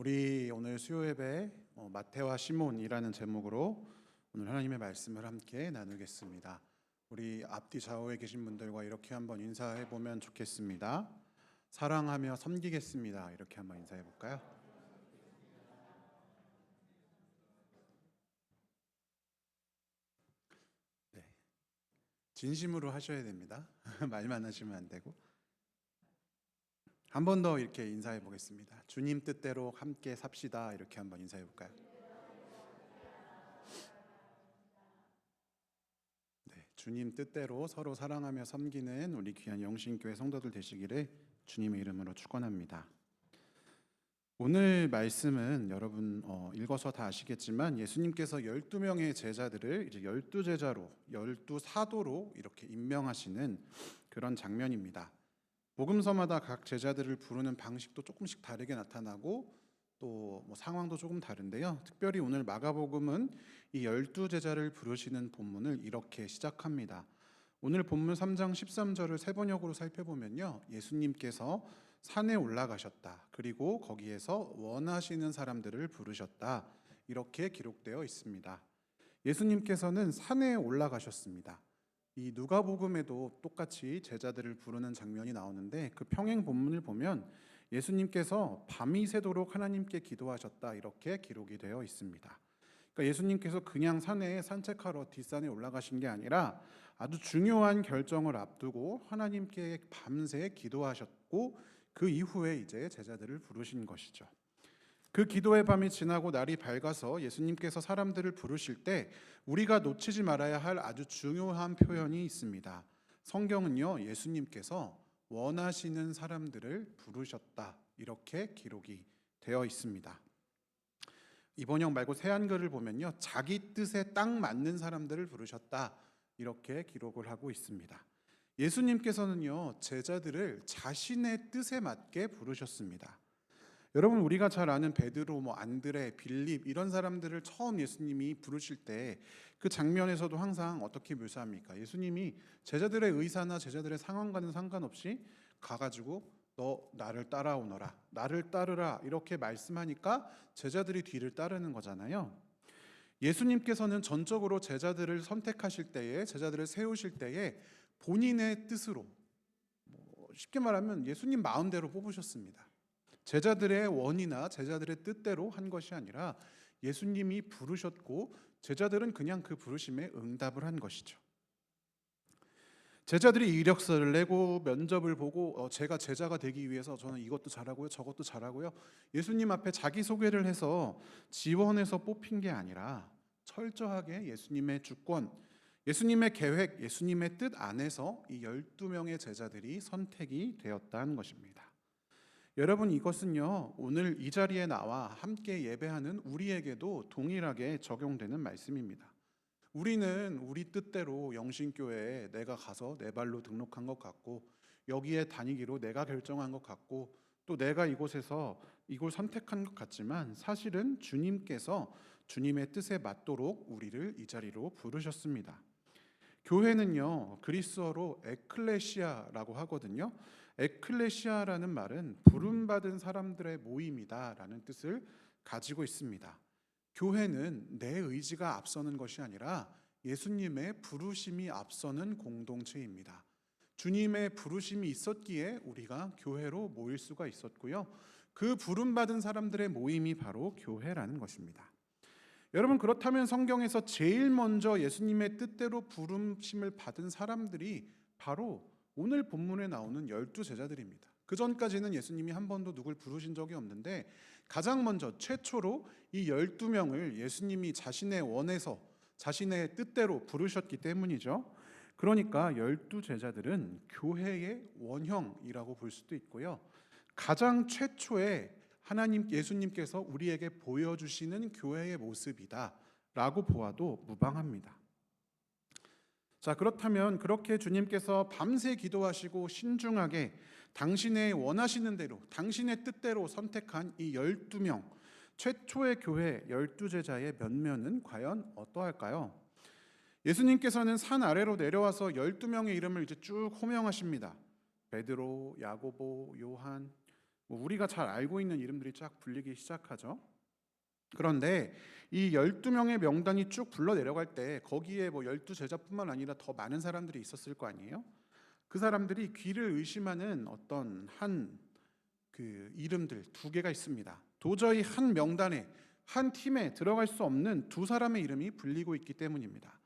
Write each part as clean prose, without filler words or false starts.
우리 오늘 수요 예배 마태와 시몬이라는 제목으로 오늘 하나님의 말씀을 함께 나누겠습니다. 우리 앞뒤 좌우에 계신 분들과 이렇게 한번 인사해 보면 좋겠습니다. 사랑하며 섬기겠습니다. 이렇게 한번 인사해 볼까요? 네, 진심으로 하셔야 됩니다. 말만 하시면 안 되고. 한 번 더 이렇게 인사해 보겠습니다. 주님 뜻대로 함께 삽시다. 이렇게 한번 인사해 볼까요? 네, 주님 뜻대로 서로 사랑하며 섬기는 우리 귀한 영신교회 성도들 되시기를 주님의 이름으로 축원합니다. 오늘 말씀은 여러분 읽어서 다 아시겠지만 예수님께서 12명의 제자들을 이제 12제자로 12사도로 이렇게 임명하시는 그런 장면입니다. 복음서마다 각 제자들을 부르는 방식도 조금씩 다르게 나타나고 또 상황도 조금 다른데요. 특별히 오늘 마가복음은 이 12제자를 부르시는 본문을 이렇게 시작합니다. 오늘 본문 3장 13절을 세 번역으로 살펴보면요. 예수님께서 산에 올라가셨다. 그리고 거기에서 원하시는 사람들을 부르셨다. 이렇게 기록되어 있습니다. 예수님께서는 산에 올라가셨습니다. 이 누가복음에도 똑같이 제자들을 부르는 장면이 나오는데 그 평행 본문을 보면 예수님께서 밤이 새도록 하나님께 기도하셨다 이렇게 기록이 되어 있습니다. 그러니까 예수님께서 그냥 산에 산책하러 뒷산에 올라가신 게 아니라 아주 중요한 결정을 앞두고 하나님께 밤새 기도하셨고 그 이후에 이제 제자들을 부르신 것이죠. 그 기도의 밤이 지나고 날이 밝아서 예수님께서 사람들을 부르실 때 우리가 놓치지 말아야 할 아주 중요한 표현이 있습니다. 성경은요, 예수님께서 원하시는 사람들을 부르셨다 이렇게 기록이 되어 있습니다. 이 번역 말고 새 한글을 보면요, 자기 뜻에 딱 맞는 사람들을 부르셨다 이렇게 기록을 하고 있습니다. 예수님께서는요, 제자들을 자신의 뜻에 맞게 부르셨습니다. 여러분, 우리가 잘 아는 베드로, 안드레, 빌립 이런 사람들을 처음 예수님이 부르실 때 그 장면에서도 항상 어떻게 묘사합니까? 예수님이 제자들의 의사나 제자들의 상황과는 상관없이 가가지고 너 나를 따라오너라, 나를 따르라 이렇게 말씀하니까 제자들이 뒤를 따르는 거잖아요. 예수님께서는 전적으로 제자들을 선택하실 때에, 제자들을 세우실 때에 본인의 뜻으로, 쉽게 말하면 예수님 마음대로 뽑으셨습니다. 제자들의 원이나 제자들의 뜻대로 한 것이 아니라 예수님이 부르셨고 제자들은 그냥 그 부르심에 응답을 한 것이죠. 제자들이 이력서를 내고 면접을 보고 제가 제자가 되기 위해서 저는 이것도 잘하고요, 저것도 잘하고요. 예수님 앞에 자기소개를 해서 지원해서 뽑힌 게 아니라 철저하게 예수님의 주권, 예수님의 계획, 예수님의 뜻 안에서 이 12명의 제자들이 선택이 되었다는 것입니다. 여러분, 이것은요, 오늘 이 자리에 나와 함께 예배하는 우리에게도 동일하게 적용되는 말씀입니다. 우리는 우리 뜻대로 영신교회에 내가 가서 내 발로 등록한 것 같고 여기에 다니기로 내가 결정한 것 같고 또 내가 이곳에서 이걸 선택한 것 같지만 사실은 주님께서 주님의 뜻에 맞도록 우리를 이 자리로 부르셨습니다. 교회는요, 그리스어로 에클레시아라고 하거든요. 에클레시아라는 말은 부름받은 사람들의 모임이다라는 뜻을 가지고 있습니다. 교회는 내 의지가 앞서는 것이 아니라 예수님의 부르심이 앞서는 공동체입니다. 주님의 부르심이 있었기에 우리가 교회로 모일 수가 있었고요. 그 부름받은 사람들의 모임이 바로 교회라는 것입니다. 여러분, 그렇다면 성경에서 제일 먼저 예수님의 뜻대로 부름심을 받은 사람들이 바로 오늘 본문에 나오는 12제자들입니다. 그 전까지는 예수님이 한 번도 누굴 부르신 적이 없는데 가장 먼저 최초로 이 12명을 예수님이 자신의 원에서 자신의 뜻대로 부르셨기 때문이죠. 그러니까 12제자들은 교회의 원형이라고 볼 수도 있고요. 가장 최초의 하나님 예수님께서 우리에게 보여주시는 교회의 모습이다 라고 보아도 무방합니다. 자, 그렇다면 그렇게 주님께서 밤새 기도하시고 신중하게 당신의 원하시는 대로 당신의 뜻대로 선택한 이 12명 최초의 교회 12제자의 면면은 과연 어떠할까요? 예수님께서는 산 아래로 내려와서 12명의 이름을 이제 쭉 호명하십니다. 베드로, 야고보, 요한, 뭐 우리가 잘 알고 있는 이름들이 쫙 불리기 시작하죠. 그런데 이 12명의 명단이 쭉 불러 내려갈 때 거기에 뭐 12제자뿐만 아니라 더 많은 사람들이 있었을 거 아니에요? 그 사람들이 귀를 의심하는 어떤 한 그 이름들 두 개가 있습니다. 도저히 한 명단에 한 팀에 들어갈 수 없는 두 사람의 이름이 불리고 있기 때문입니다.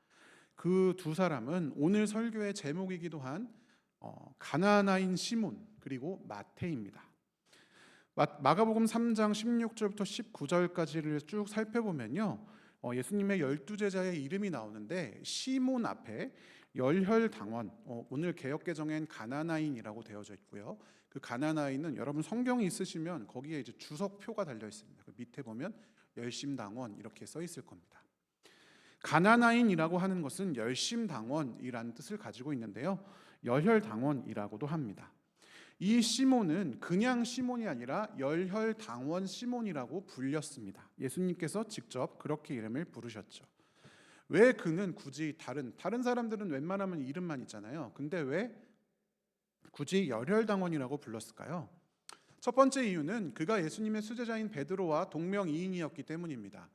그 두 사람은 오늘 설교의 제목이기도 한 가나나인 시몬 그리고 마태입니다. 마가복음 3장 16절부터 19절까지를 쭉 살펴보면요, 예수님의 12제자의 이름이 나오는데 시몬 앞에 열혈당원, 오늘 개역개정엔 가나나인이라고 되어져 있고요. 그 가나나인은 여러분 성경이 있으시면 거기에 이제 주석표가 달려 있습니다. 그 밑에 보면 열심당원 이렇게 써 있을 겁니다. 가나나인이라고 하는 것은 열심당원이라는 뜻을 가지고 있는데요, 열혈당원이라고도 합니다. 이 시몬은 그냥 시몬이 아니라 열혈당원 시몬이라고 불렸습니다. 예수님께서 직접 그렇게 이름을 부르셨죠. 왜 그는 굳이 다른 사람들은 웬만하면 이름만 있잖아요. 근데 왜 굳이 열혈당원이라고 불렀을까요? 첫 번째 이유는 그가 예수님의 수제자인 베드로와 동명이인이었기 때문입니다.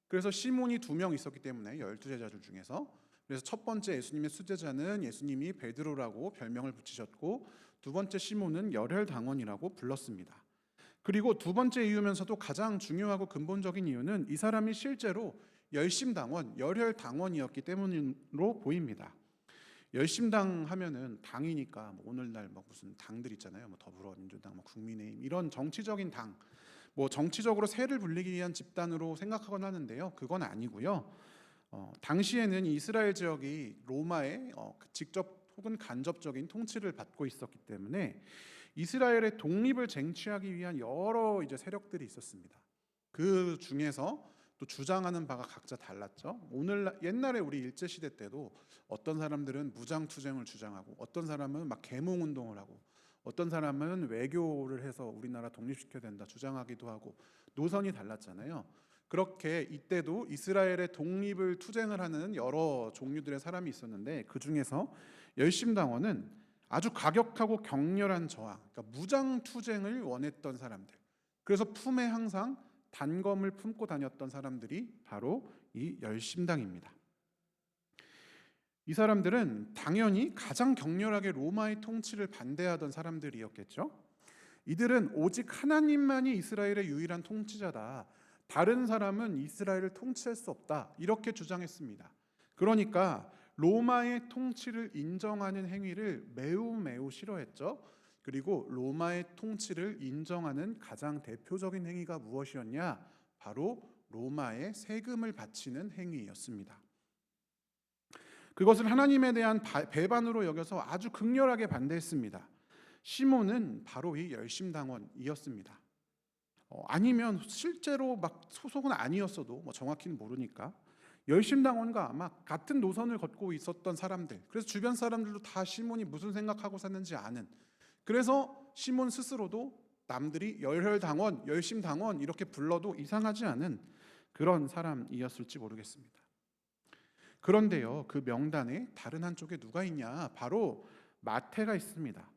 그래서 시몬이 2명 있었기 때문에 12제자들 중에서, 그래서 첫 번째 예수님의 수제자는 예수님이 베드로라고 별명을 붙이셨고 두 번째 시몬은 열혈당원이라고 불렀습니다. 그리고 두 번째 이유면서도 가장 중요하고 근본적인 이유는 이 사람이 실제로 열심당원, 열혈당원이었기 때문으로 보입니다. 열심당 하면은 당이니까 뭐 오늘날 뭐 무슨 당들 있잖아요. 뭐 더불어민주당, 뭐 국민의힘 이런 정치적인 당, 뭐 정치적으로 세를 불리기 위한 집단으로 생각하곤 하는데요. 그건 아니고요. 당시에는 이스라엘 지역이 로마의 직접 혹은 간접적인 통치를 받고 있었기 때문에 이스라엘의 독립을 쟁취하기 위한 여러 이제 세력들이 있었습니다. 그 중에서 또 주장하는 바가 각자 달랐죠. 옛날에 우리 일제 시대 때도 어떤 사람들은 무장 투쟁을 주장하고 어떤 사람은 막 계몽 운동을 하고 어떤 사람은 외교를 해서 우리나라 독립시켜야 된다 주장하기도 하고 노선이 달랐잖아요. 그렇게 이때도 이스라엘의 독립을 투쟁을 하는 여러 종류들의 사람이 있었는데 그 중에서 열심당원은 아주 과격하고 격렬한 저항, 그러니까 무장 투쟁을 원했던 사람들. 그래서 품에 항상 단검을 품고 다녔던 사람들이 바로 이 열심당입니다. 이 사람들은 당연히 가장 격렬하게 로마의 통치를 반대하던 사람들이었겠죠. 이들은 오직 하나님만이 이스라엘의 유일한 통치자다. 다른 사람은 이스라엘을 통치할 수 없다. 이렇게 주장했습니다. 그러니까 로마의 통치를 인정하는 행위를 매우 싫어했죠. 그리고 로마의 통치를 인정하는 가장 대표적인 행위가 무엇이었냐? 바로 로마에 세금을 바치는 행위였습니다. 그것을 하나님에 대한 배반으로 여겨서 아주 극렬하게 반대했습니다. 시몬은 바로 이 열심당원이었습니다. 아니면 실제로 막 소속은 아니었어도 뭐 정확히는 모르니까 열심당원과 아마 같은 노선을 걷고 있었던 사람들, 그래서 주변 사람들도 다 시몬이 무슨 생각하고 샀는지 아는, 그래서 시몬 스스로도 남들이 열혈당원, 열심당원 이렇게 불러도 이상하지 않은 그런 사람이었을지 모르겠습니다. 그런데요, 그 명단에 다른 한쪽에 누가 있냐? 바로 마태가 있습니다.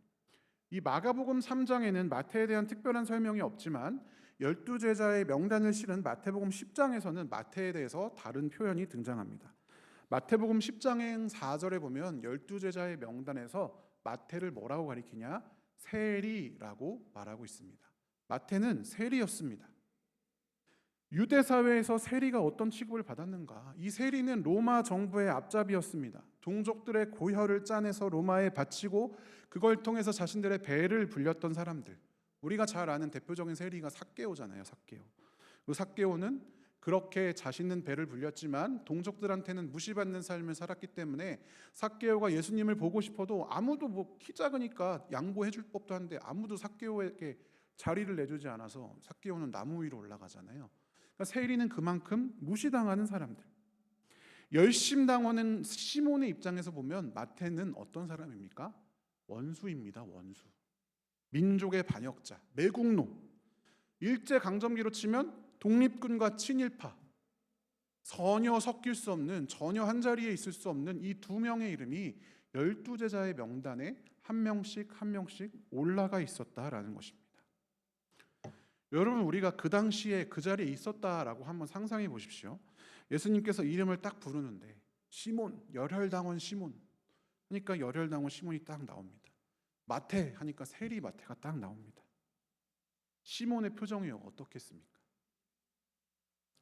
이 마가복음 3장에는 마태에 대한 특별한 설명이 없지만 12제자의 명단을 실은 마태복음 10장에서는 마태에 대해서 다른 표현이 등장합니다. 마태복음 10장의 4절에 보면 12제자의 명단에서 마태를 뭐라고 가리키냐? 세리라고 말하고 있습니다. 마태는 세리였습니다. 유대 사회에서 세리가 어떤 취급을 받았는가? 이 세리는 로마 정부의 앞잡이였습니다. 동족들의 고혈을 짜내서 로마에 바치고 그걸 통해서 자신들의 배를 불렸던 사람들. 우리가 잘 아는 대표적인 세리가 삭개오잖아요. 삭개오는 그렇게 자신은 배를 불렸지만 동족들한테는 무시받는 삶을 살았기 때문에 삭개오가 예수님을 보고 싶어도 아무도 뭐 키 작으니까 양보해 줄 법도 한데 아무도 삭개오에게 자리를 내주지 않아서 삭개오는 나무 위로 올라가잖아요. 그러니까 세리는 그만큼 무시당하는 사람들. 열심당원은 시몬의 입장에서 보면 마태는 어떤 사람입니까? 원수입니다. 원수. 민족의 반역자, 매국노. 일제강점기로 치면 독립군과 친일파. 전혀 섞일 수 없는, 전혀 한자리에 있을 수 없는 이 두 명의 이름이 12제자의 명단에 한 명씩 올라가 있었다라는 것입니다. 여러분, 우리가 그 당시에 그 자리에 있었다라고 한번 상상해 보십시오. 예수님께서 이름을 딱 부르는데 시몬, 열혈당원 시몬 하니까 열혈당원 시몬이 딱 나옵니다. 마태 하니까 세리 마태가 딱 나옵니다. 시몬의 표정이 어떻겠습니까?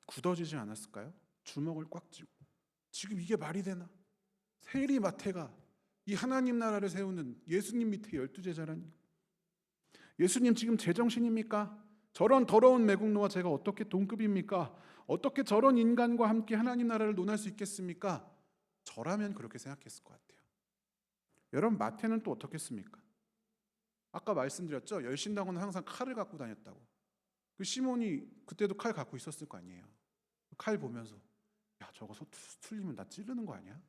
굳어지지 않았을까요? 주먹을 꽉 쥐고 지금 이게 말이 되나? 세리 마태가 이 하나님 나라를 세우는 예수님 밑에 12제자라니, 예수님 지금 제정신입니까? 저런 더러운 매국노와 제가 어떻게 동급입니까? 어떻게 저런 인간과 함께 하나님 나라를 논할 수 있겠습니까? 저라면 그렇게 생각했을 것 같아요. 여러분, 마태는 또 어떻겠습니까? 아까 말씀드렸죠? 열심당원은 항상 칼을 갖고 다녔다고. 그 시몬이 그때도 칼 갖고 있었을 거 아니에요. 칼 보면서 야, 저거 틀리면 나 찌르는 거 아니야?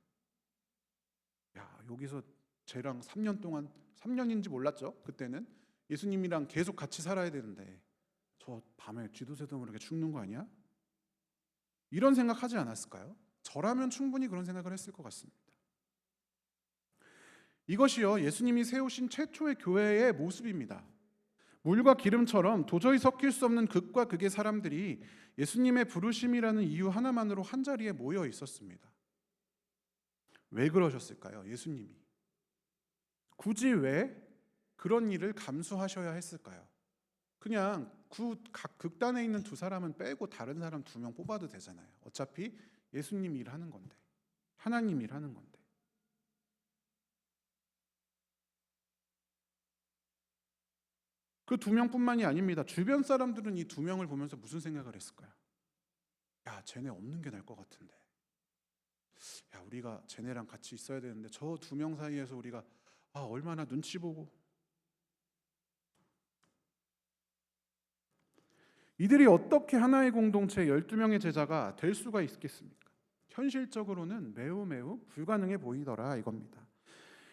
야, 여기서 쟤랑 3년 동안, 3년인지 몰랐죠? 그때는 예수님이랑 계속 같이 살아야 되는데 저 밤에 쥐도새도 모르게 죽는 거 아니야? 이런 생각하지 않았을까요? 저라면 충분히 그런 생각을 했을 것 같습니다. 이것이요, 예수님이 세우신 최초의 교회의 모습입니다. 물과 기름처럼 도저히 섞일 수 없는 극과 극의 사람들이 예수님의 부르심이라는 이유 하나만으로 한자리에 모여 있었습니다. 왜 그러셨을까요? 예수님이 굳이 왜 그런 일을 감수하셔야 했을까요? 그냥 각 극단에 있는 두 사람은 빼고 다른 사람 2명 뽑아도 되잖아요. 어차피 예수님 일하는 건데, 하나님 일하는 건데. 그 2명뿐만이 아닙니다. 주변 사람들은 이 2명을 보면서 무슨 생각을 했을까요? 야, 쟤네 없는 게 나을 것 같은데. 야, 우리가 쟤네랑 같이 있어야 되는데 저 2명 사이에서 우리가 얼마나 눈치 보고. 이들이 어떻게 하나의 공동체 12명의 제자가 될 수가 있겠습니까? 현실적으로는 매우 매우 불가능해 보이더라 이겁니다.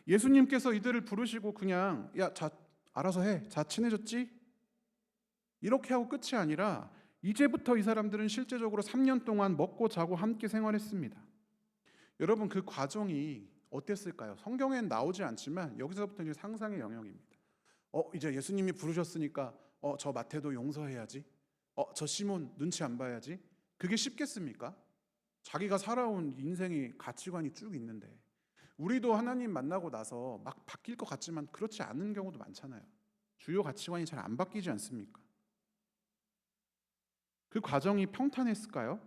예수님께서 이들을 부르시고 그냥 야, 자, 알아서 해. 자, 친해졌지? 이렇게 하고 끝이 아니라 이제부터 이 사람들은 실제적으로 3년 동안 먹고 자고 함께 생활했습니다. 여러분, 그 과정이 어땠을까요? 성경엔 나오지 않지만 여기서부터 이제 상상의 영역입니다. 이제 예수님이 부르셨으니까 저 마태도 용서해야지. 저 시몬 눈치 안 봐야지. 그게 쉽겠습니까? 자기가 살아온 인생의 가치관이 쭉 있는데, 우리도 하나님 만나고 나서 막 바뀔 것 같지만 그렇지 않은 경우도 많잖아요. 주요 가치관이 잘 안 바뀌지 않습니까? 그 과정이 평탄했을까요?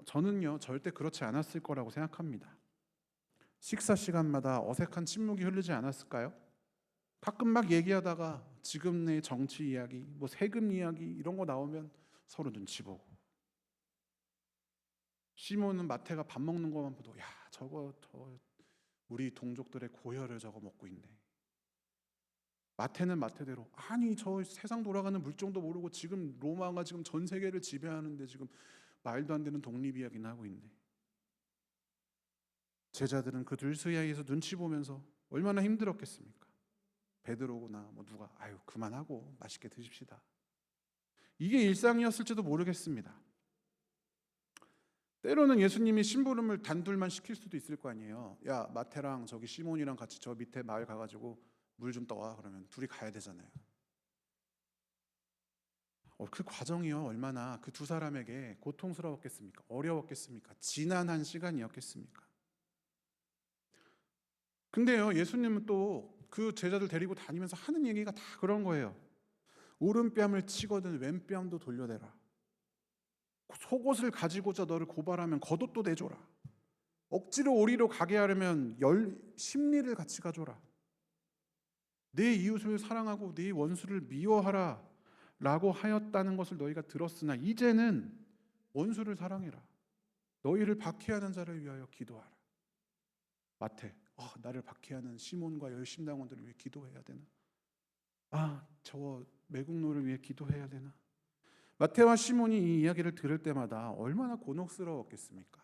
저는요, 절대 그렇지 않았을 거라고 생각합니다. 식사 시간마다 어색한 침묵이 흐르지 않았을까요? 가끔 막 얘기하다가 지금의 정치 이야기, 뭐 세금 이야기 이런 거 나오면 서로 눈치 보고, 시몬은 마태가 밥 먹는 것만 보도 야, 저거 우리 동족들의 고혈을 저거 먹고 있네. 마태는 마태대로 아니 저 세상 돌아가는 물정도 모르고 지금 로마가 지금 전 세계를 지배하는데 지금 말도 안 되는 독립 이야기나 하고 있네. 제자들은 그 둘 사이에서 눈치 보면서 얼마나 힘들었겠습니까? 베드로나 뭐 누가 아유 그만하고 맛있게 드십시다. 이게 일상이었을지도 모르겠습니다. 때로는 예수님이 심부름을 단둘만 시킬 수도 있을 거 아니에요. 야, 마태랑 저기 시몬이랑 같이 저 밑에 마을 가가지고 물 좀 떠와. 그러면 둘이 가야 되잖아요. 그 과정이요, 얼마나 그 두 사람에게 고통스러웠겠습니까? 어려웠겠습니까? 지난한 시간이었겠습니까? 근데요, 예수님은 또 그 제자들 데리고 다니면서 하는 얘기가 다 그런 거예요. 오른뺨을 치거든 왼뺨도 돌려대라. 속옷을 가지고자 너를 고발하면 겉옷도 내줘라. 억지로 오리로 가게 하려면 심리를 같이 가줘라. 내 이웃을 사랑하고 네 원수를 미워하라 라고 하였다는 것을 너희가 들었으나 이제는 원수를 사랑해라. 너희를 박해하는 자를 위하여 기도하라. 마태, 나를 박해하는 시몬과 열심당원들을 위해 기도해야 되나? 저 매국노를 위해 기도해야 되나? 마태와 시몬이 이 이야기를 들을 때마다 얼마나 곤혹스러웠겠습니까?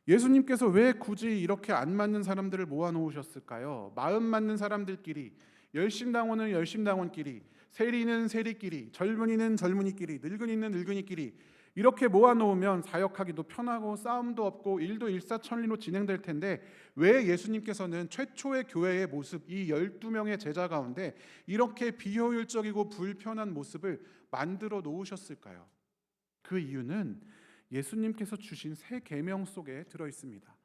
예수님께서 왜 굳이 이렇게 안 맞는 사람들을 모아놓으셨을까요? 마음 맞는 사람들끼리, 열심당원은 열심당원끼리, 세리는 세리끼리, 젊은이는 젊은이끼리, 늙은이는 늙은이끼리 이렇게 모아놓으면 사역하기도 편하고 싸움도 없고 일도 일사천리로 진행될 텐데 왜 예수님께서는 최초의 교회의 모습, 이 12명의 제자 가운데 이렇게 비효율적이고 불편한 모습을 만들어 놓으셨을까요? 그 이유는 예수님께서 주신 새 계명 속에 들어 있습니다.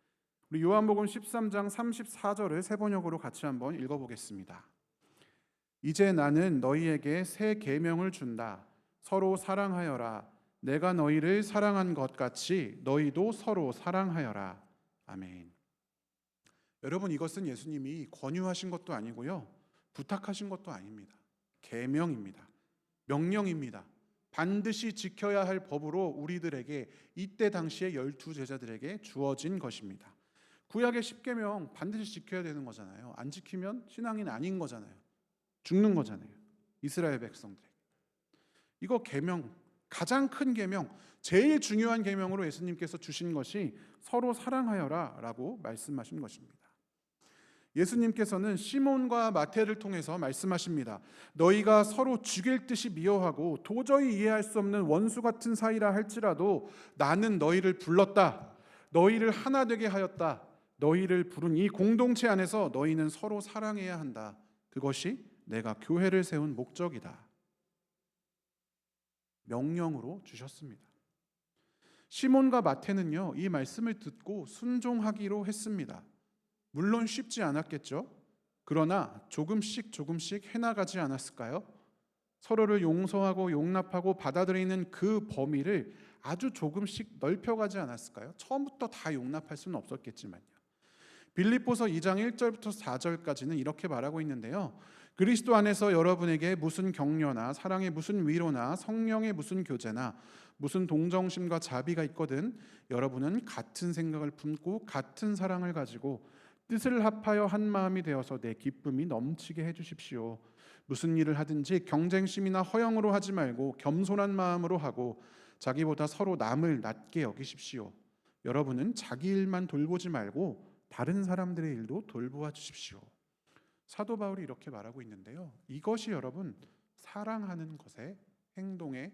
우리 요한복음 13장 34절을 세 번역으로 같이 한번 읽어보겠습니다. 이제 나는 너희에게 새 계명을 준다. 서로 사랑하여라. 내가 너희를 사랑한 것 같이 너희도 서로 사랑하여라. 아멘. 여러분, 이것은 예수님이 권유하신 것도 아니고요, 부탁하신 것도 아닙니다. 계명입니다. 명령입니다. 반드시 지켜야 할 법으로 우리들에게, 이때 당시에 12제자들에게 주어진 것입니다. 구약의 10계명 반드시 지켜야 되는 거잖아요. 안 지키면 신앙인 아닌 거잖아요. 죽는 거잖아요. 이스라엘 백성들에게. 이거 계명, 가장 큰 계명, 제일 중요한 계명으로 예수님께서 주신 것이 서로 사랑하여라 라고 말씀하신 것입니다. 예수님께서는 시몬과 마태를 통해서 말씀하십니다. 너희가 서로 죽일 듯이 미워하고 도저히 이해할 수 없는 원수 같은 사이라 할지라도 나는 너희를 불렀다. 너희를 하나 되게 하였다. 너희를 부른 이 공동체 안에서 너희는 서로 사랑해야 한다. 그것이 내가 교회를 세운 목적이다. 명령으로 주셨습니다. 시몬과 마태는요, 이 말씀을 듣고 순종하기로 했습니다. 물론 쉽지 않았겠죠. 그러나 조금씩 해나가지 않았을까요? 서로를 용서하고 용납하고 받아들이는 그 범위를 아주 조금씩 넓혀가지 않았을까요? 처음부터 다 용납할 수는 없었겠지만요. 빌립보서 2장 1절부터 4절까지는 이렇게 말하고 있는데요. 그리스도 안에서 여러분에게 무슨 격려나 사랑의 무슨 위로나 성령의 무슨 교제나 무슨 동정심과 자비가 있거든 여러분은 같은 생각을 품고 같은 사랑을 가지고 뜻을 합하여 한 마음이 되어서 내 기쁨이 넘치게 해주십시오. 무슨 일을 하든지 경쟁심이나 허영으로 하지 말고 겸손한 마음으로 하고 자기보다 서로 남을 낮게 여기십시오. 여러분은 자기 일만 돌보지 말고 다른 사람들의 일도 돌보아 주십시오. 사도 바울이 이렇게 말하고 있는데요. 이것이 여러분 사랑하는 것의 행동의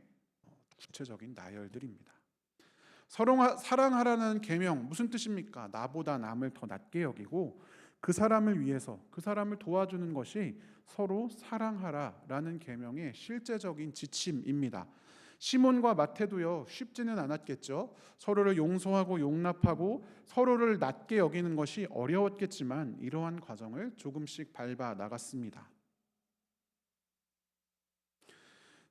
구체적인 나열들입니다. 서로 사랑하라는 계명 무슨 뜻입니까? 나보다 남을 더 낮게 여기고 그 사람을 위해서 그 사람을 도와주는 것이 서로 사랑하라라는 계명의 실제적인 지침입니다. 시몬과 마태도요 쉽지는 않았겠죠. 서로를 용서하고 용납하고 서로를 낮게 여기는 것이 어려웠겠지만 이러한 과정을 조금씩 밟아 나갔습니다.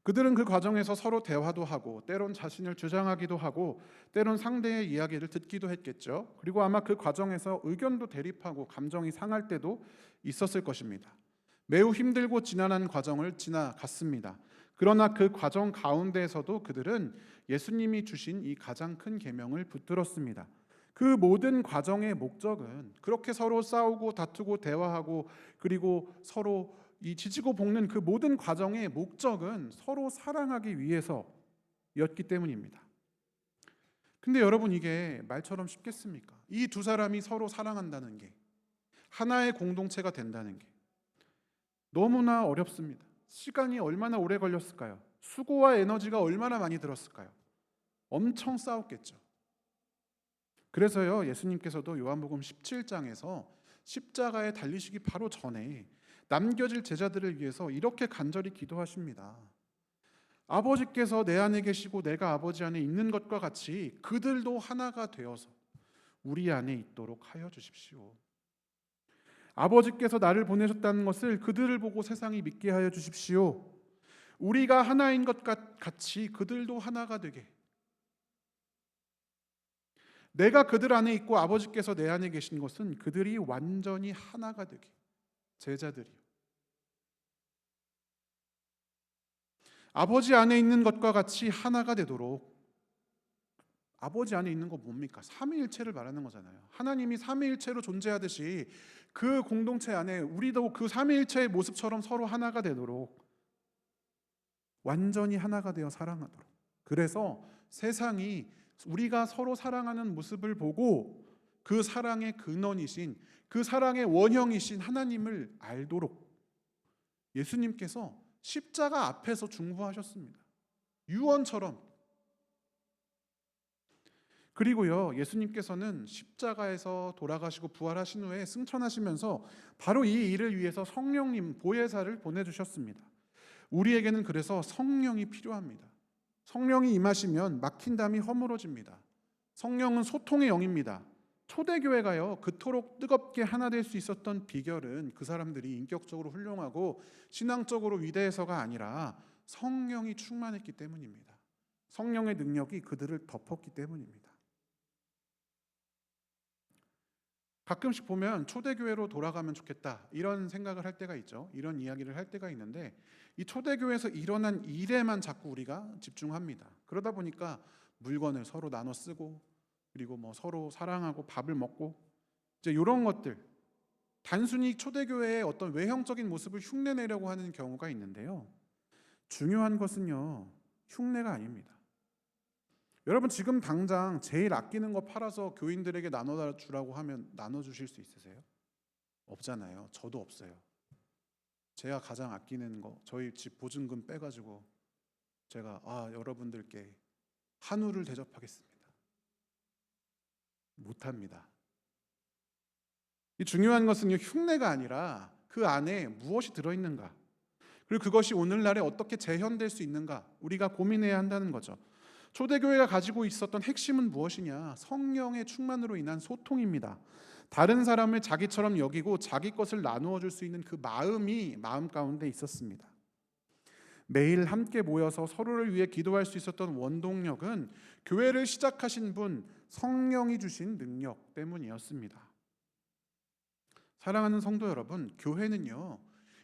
그들은 그 과정에서 서로 대화도 하고 때론 자신을 주장하기도 하고 때론 상대의 이야기를 듣기도 했겠죠. 그리고 아마 그 과정에서 의견도 대립하고 감정이 상할 때도 있었을 것입니다. 매우 힘들고 지난한 과정을 지나갔습니다. 그러나 그 과정 가운데에서도 그들은 예수님이 주신 이 가장 큰 계명을 붙들었습니다. 그 모든 과정의 목적은 그렇게 서로 싸우고 다투고 대화하고 그리고 서로 이 지지고 볶는 그 모든 과정의 목적은 서로 사랑하기 위해서였기 때문입니다. 근데 여러분 이게 말처럼 쉽겠습니까? 이 두 사람이 서로 사랑한다는 게 하나의 공동체가 된다는 게 너무나 어렵습니다. 시간이 얼마나 오래 걸렸을까요? 수고와 에너지가 얼마나 많이 들었을까요? 엄청 싸웠겠죠. 그래서요 예수님께서도 요한복음 17장에서 십자가에 달리시기 바로 전에 남겨질 제자들을 위해서 이렇게 간절히 기도하십니다. 아버지께서 내 안에 계시고 내가 아버지 안에 있는 것과 같이 그들도 하나가 되어서 우리 안에 있도록 하여 주십시오. 아버지께서 나를 보내셨다는 것을 그들을 보고 세상이 믿게 하여 주십시오. 우리가 하나인 것 같이 그들도 하나가 되게. 내가 그들 안에 있고 아버지께서 내 안에 계신 것은 그들이 완전히 하나가 되게. 제자들이요. 아버지 안에 있는 것과 같이 하나가 되도록. 아버지 안에 있는 거 뭡니까? 삼위일체를 말하는 거잖아요. 하나님이 삼위일체로 존재하듯이 그 공동체 안에 우리도 그 삼위일체의 모습처럼 서로 하나가 되도록 완전히 하나가 되어 사랑하도록. 그래서 세상이 우리가 서로 사랑하는 모습을 보고 그 사랑의 근원이신 그 사랑의 원형이신 하나님을 알도록 예수님께서 십자가 앞에서 중보하셨습니다. 유언처럼 그리고요, 예수님께서는 십자가에서 돌아가시고 부활하신 후에 승천하시면서 바로 이 일을 위해서 성령님 보혜사를 보내주셨습니다. 우리에게는 그래서 성령이 필요합니다. 성령이 임하시면 막힌 담이 허물어집니다. 성령은 소통의 영입니다. 초대교회가요, 그토록 뜨겁게 하나 될 수 있었던 비결은 그 사람들이 인격적으로 훌륭하고 신앙적으로 위대해서가 아니라 성령이 충만했기 때문입니다. 성령의 능력이 그들을 덮었기 때문입니다. 가끔씩 보면 초대교회로 돌아가면 좋겠다 이런 생각을 할 때가 있죠. 이런 이야기를 할 때가 있는데 이 초대교회에서 일어난 일에만 자꾸 우리가 집중합니다. 그러다 보니까 물건을 서로 나눠 쓰고, 그리고 뭐 서로 사랑하고 밥을 먹고, 이제 이런 것들, 단순히 초대교회의 어떤 외형적인 모습을 흉내내려고 하는 경우가 있는데요, 중요한 것은요, 흉내가 아닙니다. 여러분, 지금 당장 제일 아끼는 거 팔아서 교인들에게 나눠주라고 하면 나눠주실 수 있으세요? 없잖아요. 저도 없어요. 제가 가장 아끼는 거, 저희 집 보증금 빼가지고 제가 여러분들께 한우를 대접하겠습니다. 못합니다. 이 중요한 것은요, 흉내가 아니라 그 안에 무엇이 들어있는가, 그리고 그것이 오늘날에 어떻게 재현될 수 있는가, 우리가 고민해야 한다는 거죠. 초대교회가 가지고 있었던 핵심은 무엇이냐? 성령의 충만으로 인한 소통입니다. 다른 사람을 자기처럼 여기고 자기 것을 나누어 줄 수 있는 그 마음이 마음 가운데 있었습니다. 매일 함께 모여서 서로를 위해 기도할 수 있었던 원동력은 교회를 시작하신 분 성령이 주신 능력 때문이었습니다. 사랑하는 성도 여러분, 교회는요,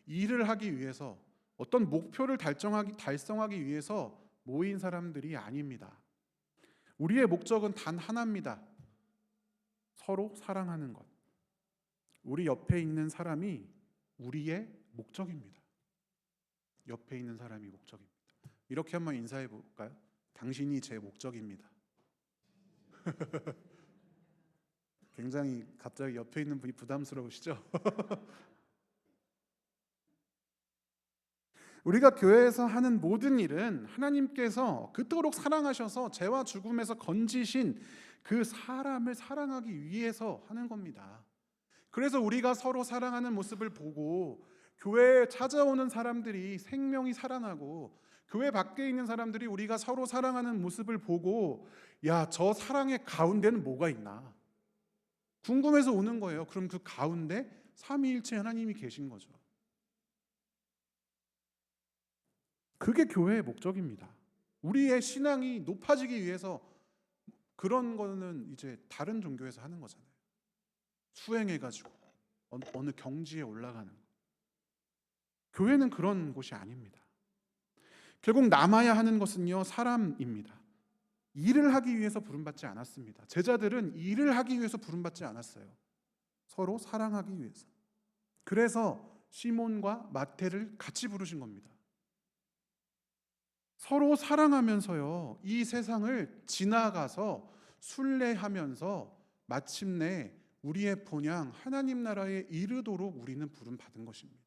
일을 하기 위해서, 어떤 목표를 달성하기 위해서 모인 사람들이 아닙니다. 우리의 목적은 단 하나입니다. 서로 사랑하는 것. 우리 옆에 있는 사람이 우리의 목적입니다. 옆에 있는 사람이 목적입니다. 이렇게 한번 인사해 볼까요? 당신이 제 목적입니다. 굉장히 갑자기 옆에 있는 분이 부담스러우시죠? 우리가 교회에서 하는 모든 일은 하나님께서 그토록 사랑하셔서 죄와 죽음에서 건지신 그 사람을 사랑하기 위해서 하는 겁니다. 그래서 우리가 서로 사랑하는 모습을 보고 교회에 찾아오는 사람들이 생명이 살아나고, 교회 밖에 있는 사람들이 우리가 서로 사랑하는 모습을 보고, 야, 저 사랑의 가운데는 뭐가 있나 궁금해서 오는 거예요. 그럼 그 가운데 삼위일체 하나님이 계신 거죠. 그게 교회의 목적입니다. 우리의 신앙이 높아지기 위해서 그런 거는 이제 다른 종교에서 하는 거잖아요. 수행해가지고 어느 경지에 올라가는 거. 교회는 그런 곳이 아닙니다. 결국 남아야 하는 것은요, 사람입니다. 일을 하기 위해서 부름받지 않았습니다. 제자들은 일을 하기 위해서 부름받지 않았어요. 서로 사랑하기 위해서. 그래서 시몬과 마태를 같이 부르신 겁니다. 서로 사랑하면서요, 이 세상을 지나가서 순례하면서 마침내 우리의 본향 하나님 나라에 이르도록 우리는 부름받은 것입니다.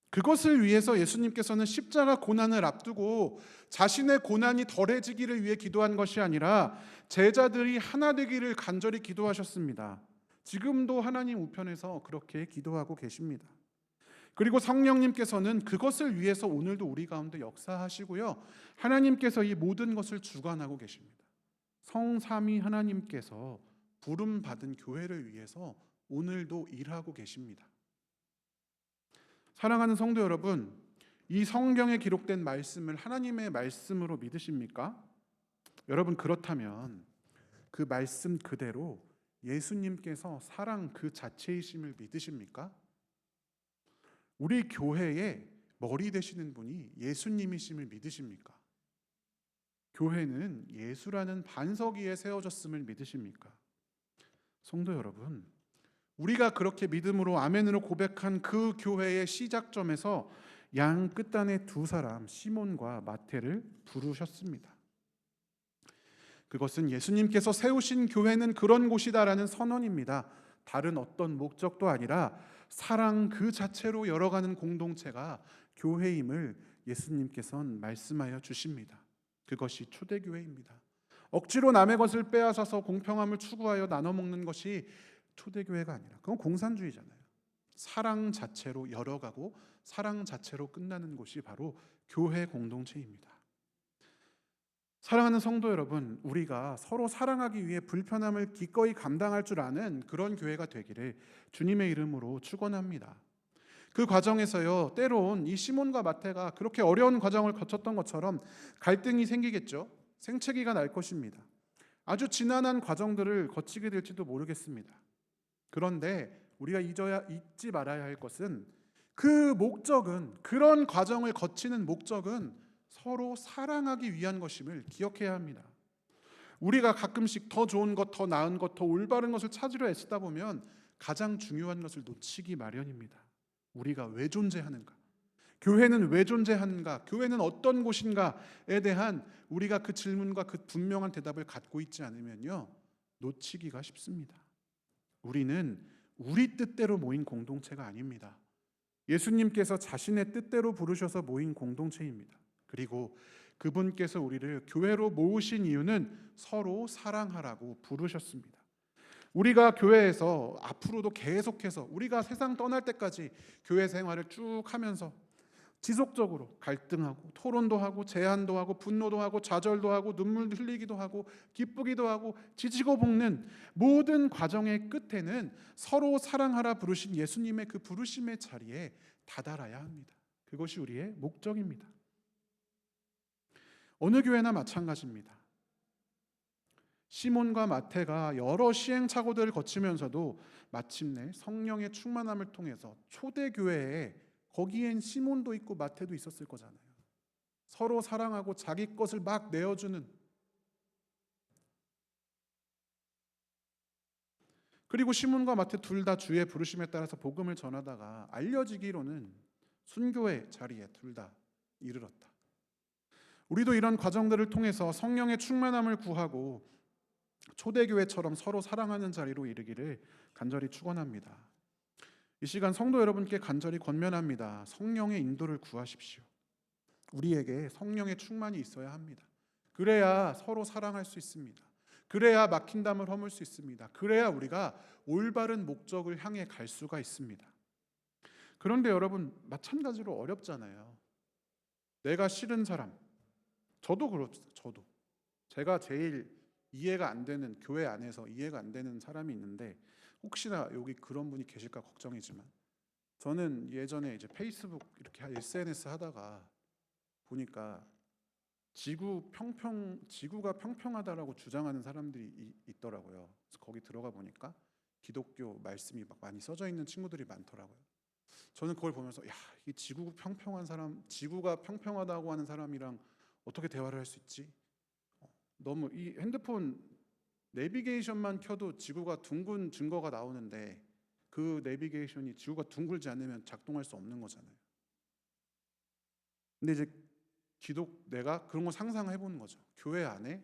그것을 위해서 예수님께서는 십자가 고난을 앞두고 자신의 고난이 덜해지기를 위해 기도한 것이 아니라 제자들이 하나 되기를 간절히 기도하셨습니다. 지금도 하나님 우편에서 그렇게 기도하고 계십니다. 그리고 성령님께서는 그것을 위해서 오늘도 우리 가운데 역사하시고요, 하나님께서 이 모든 것을 주관하고 계십니다. 성삼위 하나님께서 부름받은 교회를 위해서 오늘도 일하고 계십니다. 사랑하는 성도 여러분, 이 성경에 기록된 말씀을 하나님의 말씀으로 믿으십니까? 여러분, 그렇다면 그 말씀 그대로 예수님께서 사랑 그 자체이심을 믿으십니까? 우리 교회의 머리 되시는 분이 예수님이심을 믿으십니까? 교회는 예수라는 반석 위에 세워졌음을 믿으십니까? 성도 여러분, 우리가 그렇게 믿음으로 아멘으로 고백한 그 교회의 시작점에서 양 끝단의 두 사람 시몬과 마태를 부르셨습니다. 그것은 예수님께서 세우신 교회는 그런 곳이다라는 선언입니다. 다른 어떤 목적도 아니라 사랑 그 자체로 열어가는 공동체가 교회임을 예수님께서는 말씀하여 주십니다. 그것이 초대교회입니다. 억지로 남의 것을 빼앗아서 공평함을 추구하여 나눠 먹는 것이 초대교회가 아니라 그건 공산주의잖아요. 사랑 자체로 열어가고 사랑 자체로 끝나는 곳이 바로 교회 공동체입니다. 사랑하는 성도 여러분, 우리가 서로 사랑하기 위해 불편함을 기꺼이 감당할 줄 아는 그런 교회가 되기를 주님의 이름으로 축원합니다. 그 과정에서요, 때론 이 시몬과 마태가 그렇게 어려운 과정을 거쳤던 것처럼 갈등이 생기겠죠. 생채기가 날 것입니다. 아주 지난한 과정들을 거치게 될지도 모르겠습니다. 그런데 우리가 잊지 말아야 할 것은 그 목적은, 그런 과정을 거치는 목적은 서로 사랑하기 위한 것임을 기억해야 합니다. 우리가 가끔씩 더 좋은 것, 더 나은 것, 더 올바른 것을 찾으려 애쓰다 보면 가장 중요한 것을 놓치기 마련입니다. 우리가 왜 존재하는가? 교회는 왜 존재하는가? 교회는 어떤 곳인가에 대한 우리가 그 질문과 그 분명한 대답을 갖고 있지 않으면요, 놓치기가 쉽습니다. 우리는 우리 뜻대로 모인 공동체가 아닙니다. 예수님께서 자신의 뜻대로 부르셔서 모인 공동체입니다. 그리고 그분께서 우리를 교회로 모으신 이유는 서로 사랑하라고 부르셨습니다. 우리가 교회에서 앞으로도 계속해서 우리가 세상 떠날 때까지 교회 생활을 쭉 하면서 지속적으로 갈등하고 토론도 하고 제안도 하고 분노도 하고 좌절도 하고 눈물 흘리기도 하고 기쁘기도 하고 지지고 볶는 모든 과정의 끝에는 서로 사랑하라 부르신 예수님의 그 부르심의 자리에 다다라야 합니다. 그것이 우리의 목적입니다. 어느 교회나 마찬가지입니다. 시몬과 마태가 여러 시행착오들을 거치면서도 마침내 성령의 충만함을 통해서 초대교회에 거기엔 시몬도 있고 마태도 있었을 거잖아요. 서로 사랑하고 자기 것을 막 내어주는, 그리고 시몬과 마태 둘 다 주의 부르심에 따라서 복음을 전하다가 알려지기로는 순교의 자리에 둘 다 이르렀다. 우리도 이런 과정들을 통해서 성령의 충만함을 구하고 초대교회처럼 서로 사랑하는 자리로 이르기를 간절히 축원합니다. 이 시간 성도 여러분께 간절히 권면합니다. 성령의 인도를 구하십시오. 우리에게 성령의 충만이 있어야 합니다. 그래야 서로 사랑할 수 있습니다. 그래야 막힌 담을 허물 수 있습니다. 그래야 우리가 올바른 목적을 향해 갈 수가 있습니다. 그런데 여러분, 마찬가지로 어렵잖아요. 내가 싫은 사람, 저도 그렇습니다. 저도 제가 제일 이해가 안 되는, 교회 안에서 이해가 안 되는 사람이 있는데, 혹시나 여기 그런 분이 계실까 걱정이지만, 저는 예전에 이제 페이스북 이렇게 SNS 하다가 보니까 지구가 평평하다라고 주장하는 사람들이 있더라고요. 그래서 거기 들어가 보니까 기독교 말씀이 막 많이 써져 있는 친구들이 많더라고요. 저는 그걸 보면서, 야, 이 지구가 평평하다고 하는 사람이랑 어떻게 대화를 할 수 있지? 너무 이 핸드폰 내비게이션만 켜도 지구가 둥근 증거가 나오는데 그 내비게이션이 지구가 둥글지 않으면 작동할 수 없는 거잖아요. 근데 이제 내가 그런 거 상상해 보는 거죠. 교회 안에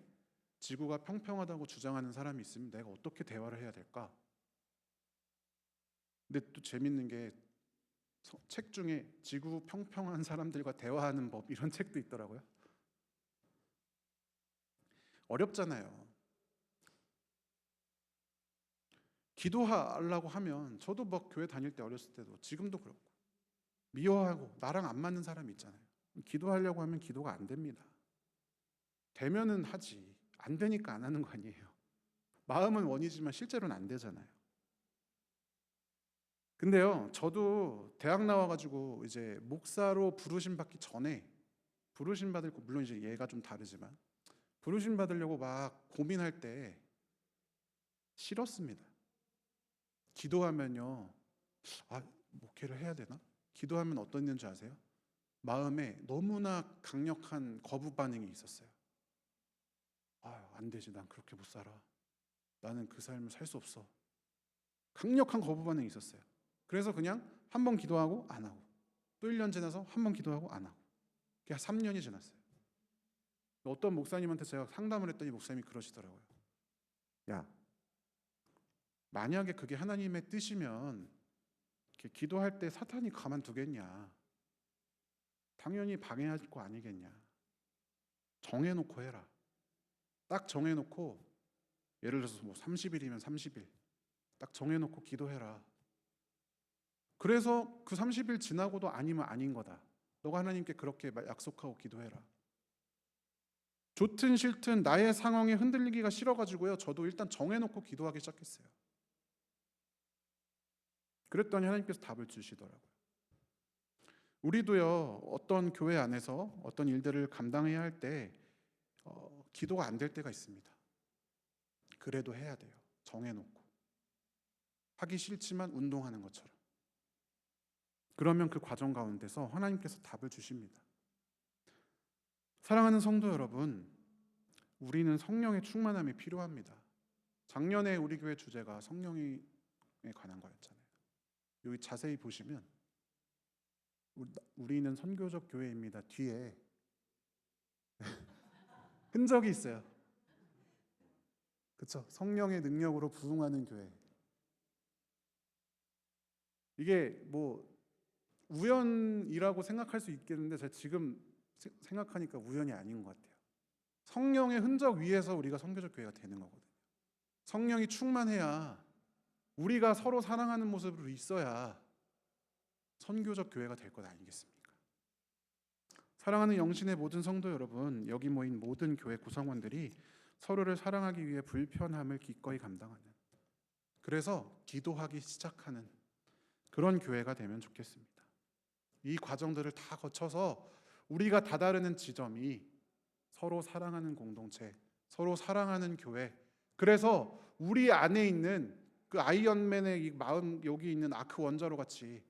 지구가 평평하다고 주장하는 사람이 있으면 내가 어떻게 대화를 해야 될까? 근데 또 재밌는 게 책 중에 지구 평평한 사람들과 대화하는 법 이런 책도 있더라고요. 어렵잖아요. 기도하려고 하면 저도 뭐 교회 다닐 때 어렸을 때도 지금도 그렇고 미워하고 나랑 안 맞는 사람이 있잖아요. 기도하려고 하면 기도가 안 됩니다. 되면은 하지, 안 되니까 안 하는 거 아니에요. 마음은 원이지만 실제로는 안 되잖아요. 근데요, 저도 대학 나와가지고 이제 목사로 부르심 받기 전에, 부르심 받을 거 물론 이제 얘가 좀 다르지만 부르심 받으려고 막 고민할 때 싫었습니다. 기도하면요, 아, 목회를 해야 되나? 기도하면 어떤 일인지 아세요? 마음에 너무나 강력한 거부 반응이 있었어요. 안 되지, 난 그렇게 못 살아. 나는 그 삶을 살 수 없어. 강력한 거부 반응이 있었어요. 그래서 그냥 한 번 기도하고 안 하고, 또 1년 지나서 한 번 기도하고 안 하고, 그게 3년이 지났어요. 어떤 목사님한테 제가 상담을 했더니 목사님이 그러시더라고요. 야, 만약에 그게 하나님의 뜻이면 이렇게 기도할 때 사탄이 가만두겠냐? 당연히 방해할 거 아니겠냐? 정해놓고 해라. 딱 정해놓고, 예를 들어서 뭐 30일이면 30일 딱 정해놓고 기도해라. 그래서 그 30일 지나고도 아니면 아닌 거다. 너가 하나님께 그렇게 약속하고 기도해라. 좋든 싫든 나의 상황에 흔들리기가 싫어가지고요, 저도 일단 정해놓고 기도하기 시작했어요. 그랬더니 하나님께서 답을 주시더라고요. 우리도요, 어떤 교회 안에서 어떤 일들을 감당해야 할 때 기도가 안 될 때가 있습니다. 그래도 해야 돼요. 정해놓고. 하기 싫지만 운동하는 것처럼. 그러면 그 과정 가운데서 하나님께서 답을 주십니다. 사랑하는 성도 여러분, 우리는 성령의 충만함이 필요합니다. 작년에 우리 교회 주제가 성령에 관한 거였잖아요. 여기 자세히 보시면 우리는 선교적 교회입니다. 뒤에 흔적이 있어요. 그렇죠? 성령의 능력으로 부흥하는 교회. 이게 뭐 우연이라고 생각할 수 있겠는데 제가 지금 생각하니까 우연이 아닌 것 같아요. 성령의 흔적 위에서 우리가 선교적 교회가 되는 거거든요. 성령이 충만해야, 우리가 서로 사랑하는 모습으로 있어야 선교적 교회가 될 것 아니겠습니까? 사랑하는 영신의 모든 성도 여러분, 여기 모인 모든 교회 구성원들이 서로를 사랑하기 위해 불편함을 기꺼이 감당하는, 그래서 기도하기 시작하는 그런 교회가 되면 좋겠습니다. 이 과정들을 다 거쳐서 우리가 다다르는 지점이 서로 사랑하는 공동체, 서로 사랑하는 교회. 그래서 우리 안에 있는 그 아이언맨의 이 마음, 여기 있는 아크 원자로 같이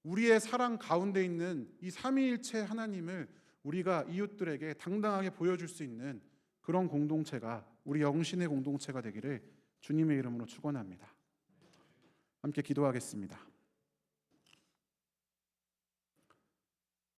우리의 사랑 가운데 있는 이 삼위일체 하나님을 우리가 이웃들에게 당당하게 보여줄 수 있는 그런 공동체가, 우리 영신의 공동체가 되기를 주님의 이름으로 축원합니다. 함께 기도하겠습니다.